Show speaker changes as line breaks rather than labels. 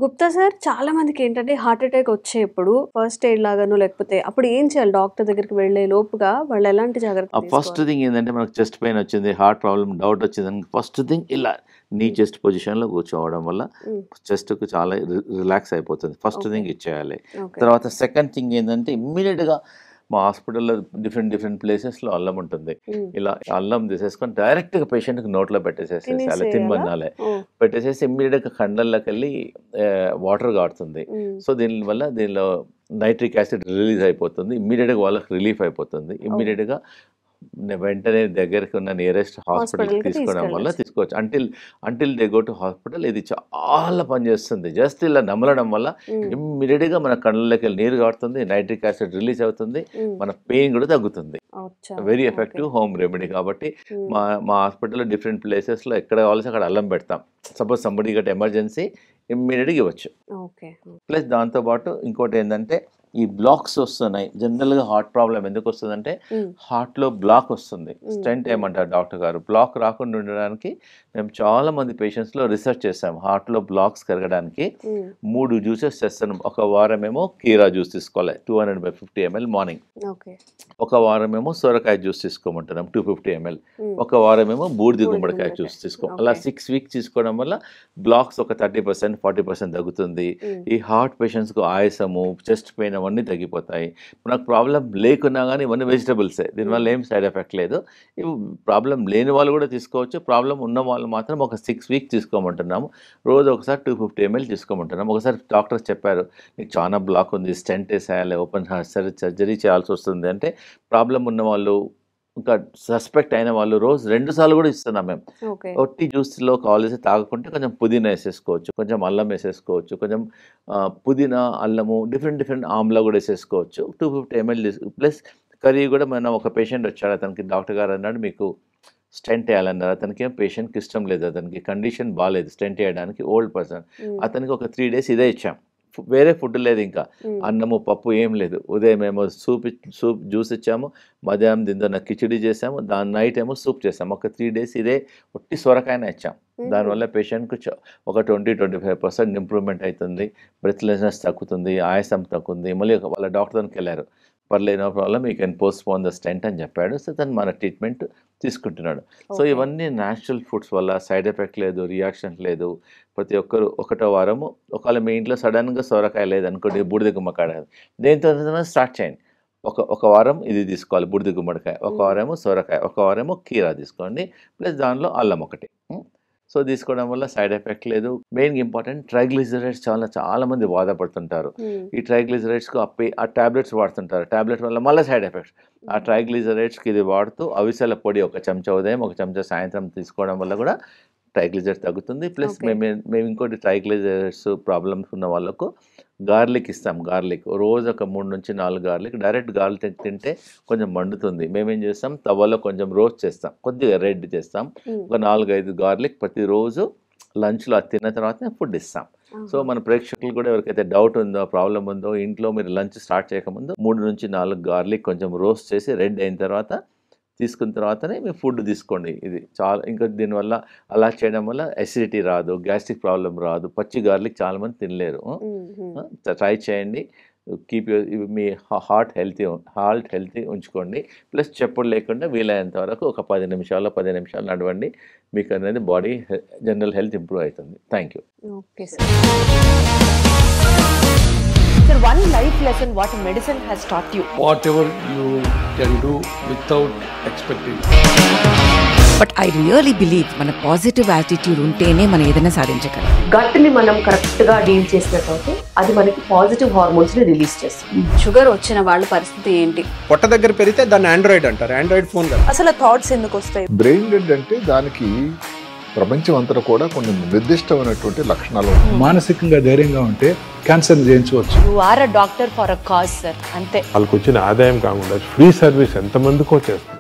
Gupta sir చాలా మందికి ఏంటంటే హార్ట్ అటాక్ వచ్చేప్పుడు ఫస్ట్ ఎయిడ్ లాగానో లేకపోతే అప్పుడు ఏం చేయాలి? డాక్టర్ దగ్గరికి వెళ్ళే లోపుగా వాళ్ళు ఎలాంటి జాగ్రత్తలు
ఫస్ట్
తీసుకోవాలి?
థింగ్ ఏంటంటే మనకు చెస్ట్ పెయిన్ వచ్చింది, హార్ట్ ప్రాబ్లమ్ డౌట్ వచ్చింది. ఫస్ట్ థింగ్ ఇలా నీ
హ్మ్.
చెస్ట్ పొజిషన్‌లో కూర్చోవడం వల్ల
హ్మ్.
చెస్ట్‌కు చాలా రిలాక్స్ అయిపోతుంది. First
okay.
థింగ్ ఇచ్చేయాలి.
ఓకే.
తర్వాత సెకండ్ థింగ్ ఏందంటే ఇమ్మీడియేట్‌గా మా హాస్పిటల్‌లో డిఫరెంట్ ప్లేసెస్‌లో అల్లం ఉంటుంది.
హ్మ్.
ఇలా అల్లం తీసేసుకొని డైరెక్ట్‌గా పేషెంట్‌కి నోట్లో పెట్టేసేసేయాలి.
తినేసేయాలా?
తినమనాలే.
ఓహ్!
పెట్టేసేసి ఇమ్మీడియేట్‌గా కండ్లల్లోకెళ్ళి వాటర్ గారుతుంది.
హ్మ్.
సో, దీనిలో నైట్రిక్ యాసిడ్ రిలీజ్ అయిపోతుంది. ఇమ్మీడియేట్‌గా వాళ్ళకి రిలీఫ్ అయిపోతుంది.
ఓహ్!
ఇమ్మీడియేట్‌గా వెంటనే దగ్గరికి ఉన్న నియరెస్ట్ హాస్పిటల్‌కి
హాస్పిటల్‌కి
తీసుకోవడం వల్ల
తీసుకెళ్ళొచ్చు.
తీసుకోవచ్చు. Until they go to hospital ఇది చాలా పనిచేస్తుంది. జస్ట్ ఇలా నమలడం వల్ల
హ్మ్.
ఇమ్మీడియేట్‌గా మన కళ్ళలోకెళ్ళి నీరు గారుతుంది. నైట్రిక్ యాసిడ్ రిలీజ్ అవుతుంది.
హ్మ్.
మన పెయిన్ కూడా తగ్గుతుంది.
అచ్చా!
Very
okay.
Effective home remedy కాబట్టి
హ్మ్.
మా హాస్పిటల్‌లో డిఫరెంట్ ప్లేసెస్‌లో ఎక్కడ కావాల్సి అక్కడ అల్లం పెడతాం. సపోజ్ సంబడీ గట్ ఎమర్జెన్సీ ఇమ్మీడియేట్‌గా ఇవ్వచ్చు.
ఓకే.
ప్లస్ దాంతో పాటు ఇంకోటేందంటే, ఈ బ్లాక్స్ వస్తున్నాయి. జనరల్‌గా హార్ట్ ప్రాబ్లమ్ ఎందుకొస్తదంటే,
హ్మ్.
హార్ట్‌లో బ్లాక్ వస్తుంది.
హ్మ్.
స్టెంట్
హ్మ్.
ఏయమంటారు డాక్టర్ గారు. బ్లాక్ రాకుండా ఉండడానికి మేము చాలా మంది పేషెంట్స్‌లో రిసర్చ్ చేసాం. హార్ట్‌లో బ్లాక్స్ కరగడానికి
హ్మ్.
3 జ్యూసెస్ చేస్తున్నాం. ఒక వారమేమో కీరా జ్యూస్ తీసుకోవాలి 250 ml మార్నింగ్.
ఓకే.
ఒక వారమేమో సొరకాయ జ్యూస్ తీసుకోమంటున్నాం 250 ml.
హ్మ్.
ఒక వారమేమో బూడిద
బూడిద
గుమ్మడికాయ
గుమ్మడికాయ.
జ్యూస్ అలా
ఓకే.
6 వీక్స్ తీసుకోవడం వల్ల బ్లాక్స్ ఒక 30%, 40% తగ్గుతుంది.
హ్మ్.
ఈ హార్ట్ పేషెంట్స్‌కు ఆయాసము, చెస్ట్ పెయిన్ అవన్నీ తగ్గిపోతాయి. మనకు ప్రాబ్లమ్ లేకున్నా గానీ ఇవన్నీ వెజిటబుల్సే. దీనివల్ల
హ్మ్.
ఏం సైడ్ ఎఫెక్ట్ లేదు. ఇవి ప్రాబ్లమ్ లేని వాళ్ళు కూడా తీసుకోవచ్చు. ప్రాబ్లమ్ ఉన్న వాళ్ళు మాత్రం ఒక 6 వీక్స్ తీసుకోమంటున్నాము. రోజు ఒకసారి 250 ml తీసుకోమంటున్నాం. ఒకసారి డాక్టర్స్ చెప్పారు, "నీకు చానా బ్లాక్ ఉంది. స్టెంట్ ఏసేయాలి. ఓపెన్ హార్ట్ సర్జరీ చేయాల్సొస్తుంది" అంటే ప్రాబ్లమ్ ఉన్నవాళ్ళు, ఇంకా సస్పెక్ట్ అయిన వాళ్ళు రోజు 2 సార్లు కూడా ఇస్తున్నాం మేము.
ఓకే.
ఒట్టి జ్యూస్‌లో కావాల్సి తాగకుంటే కొంచెం పుదీనా ఏసేసుకోవచ్చు. కొంచెం అల్లం ఏసేసుకోవచ్చు. కొంచెం పుదీనా, అల్లము డిఫరెంట్ ఆమ్లా కూడా ఏసేసుకోవచ్చు. 250 ml ప్లస్ కర్రీ కూడా మొన్న ఒక పేషెంట్ వచ్చాడు. అతనికి డాక్టర్ గారు అన్నాడు, "మీకు స్టెంట్ ఏయాలన్నారు." అతనికేమో పేషెంట్‌కి ఇష్టం లేదు. అతనికి కండిషన్ బాలేదు స్టెంట్ ఏయడానికి ఓల్డ్ పర్సన్.
హ్మ్.
అతనికి ఒక 3 డేస్ ఇదే ఇచ్చాం. వేరే ఫుడ్ లేదింకా.
హ్మ్.
అన్నము, పప్పు ఏం లేదు. ఉదయమేమో సూప్ జ్యూస్ ఇచ్చాము. మధ్యాహ్నం దీంతోన కిచిడి చేసాము. నైట్ ఏమో సూప్ చేసాము. ఒక 3 డేస్ ఇదే ఒట్టి సొరకాయనే ఇచ్చాం.
హుహు.
దానివల్ల పేషెంట్‌కు ఒక 25% ఇంప్రూవ్‌మెంట్ అయితుంది. బ్రెత్‌లెస్‌నెస్ తగ్గుతుంది. ఆయాసం తగ్గుతుంది. మళ్ళీ వాళ్ళ డాక్టర్ దగ్గరికెళ్లారు. "పర్లేదు no problem. You can postpone the stent" అని చెప్పాడు. సో, తను మన ట్రీట్మెంట్ తీసుకుంటున్నాడు. So,
okay.
ఇవన్నీ నేచురల్ ఫుడ్స్ వల్ల సైడ్ ఎఫెక్ట్ లేదు, రియాక్షన్ లేదు. ప్రతి ఒక్కరు ఒకటో వారము ఒకవేళ మీ ఇంట్లో సడెన్‌గా సొరకాయ లేదనుకోండి, బూడిద గుమ్మడికాయ దేనితోనైనా స్టార్ట్ చేయండి. ఒక వారం ఇది తీసుకోవాలి బూడిద గుమ్మడికాయ. ఒక
హ్మ్.
వారేమో సొరకాయ. ఒక వారేమో కీరా తీసుకోండి. ప్లస్ దానిలో అల్లం ఒకటి. సో, తీసుకోవడం వల్ల సైడ్ ఎఫెక్ట్ లేదు. మెయిన్‌గా ఇంపార్టెంట్ ట్రైగ్లిజరైడ్స్ చాలా మంది బాధపడుతుంటారు.
హ్మ్.
ఈ ట్రైగ్లిజరైడ్స్‌కు ఆ టాబ్లెట్స్ వాడుతుంటారు. టాబ్లెట్ వల్ల మళ్ళా సైడ్ ఎఫెక్ట్స్. ఆ
హ్మ్.
ట్రైగ్లిజరైడ్స్‌కి ఇది వాడుతూ అవిసెల పొడి ఒక చెంచా ఉదయం, ఒక చెంచా సాయంత్రం తీసుకోవడం వల్ల కూడా ట్రైగ్లిజరైడ్స్ తగ్గుతుంది. Plus
okay.
మేము ఇంకోటి ట్రైగ్లిజరైడ్స్ ప్రాబ్లమ్స్ ఉన్న వాళ్ళకు గార్లిక్ ఇస్తాం. రోజు ఒక 3-4 గార్లిక్ డైరెక్ట్ గార్లిక్ తింటే కొంచెం మండుతుంది. మేమేం చేస్తాం, తవ్వలో కొంచెం రోస్ట్ చేస్తాం. కొద్దిగా రెడ్ చేస్తాం.
హ్మ్.
ఒక 4, 5 గార్లిక్ ప్రతిరోజు లంచ్‌లో అది తిన్న తర్వాతనే ఫుడ్ ఇస్తాం. సో,
ఆహా!
మన ప్రేక్షకులు కూడా ఎవరికైతే డౌట్ ఉందో, ప్రాబ్లమ్ ఉందో, ఇంట్లో మీరు లంచ్ స్టార్ట్ చేయకముందు 3-4 గార్లిక్ కొంచెం రోస్ట్ చేసి రెడ్ అయిన తర్వాత తీసుకున్న తర్వాతనే మీరు ఫుడ్ తీసుకోండి. ఇది చాలా ఇంకా దీనివల్ల అలా చేయడం వల్ల అసిడిటీ రాదు, గ్యాస్ట్రిక్ ప్రాబ్లమ్ రాదు. పచ్చి గార్లిక్ చాలామంది తినలేరు.
హ్మ్. హ్మ్.
ట్రై చేయండి. కీప్ మీ హార్ట్ హెల్తీ ఉంచుకోండి. ప్లస్ చెప్పుడు లేకుండా వీలైనంత వరకు ఒక 10 నిమిషాలు నడవండి. మీకు అనేది బాడీ జనరల్ హెల్త్ ఇంప్రూవ్ అవుతుంది. Thank you.
Okay sir.
Sir, one life lesson what medicine has taught you.
Whatever you can do without expecting.
But I really believe మన పాజిటివ్ యాటిట్యూడ్ ఉంటేనే మనం ఏదైనా సాధించగలం.
గట్ని మనం కరెక్ట్గా డీల్ చేసినట్లయితే అది మనకి పాజిటివ్ హార్మోన్స్ని రిలీజ్ చేస్తుంది.
షుగర్ వచ్చిన వాళ్ళ పరిస్థితి ఏంటి?
పొట్ట దగ్గర పెరిగితే దాన్ని ఆండ్రాయిడ్ అంటారు. ఆండ్రాయిడ్ ఫోన్ కదా.
అసలు థాట్స్ ఎందుకు వస్తాయి?
బ్రెయిన్ డెడ్ అంటే దానికి ప్రపంచం అంతా కూడా కొన్ని నిర్దిష్టమైనటువంటి లక్షణాలు ఉంటాయి.
మానసికంగా ధైర్యంగా ఉంటే క్యాన్సర్ జయించవచ్చు.
You are a doctor for a cause sir, అంతే.
వాళ్ళకి వచ్చిన ఆదాయం కాకుండా ఫ్రీ సర్వీస్ ఎంతమందికో చేస్తుంది.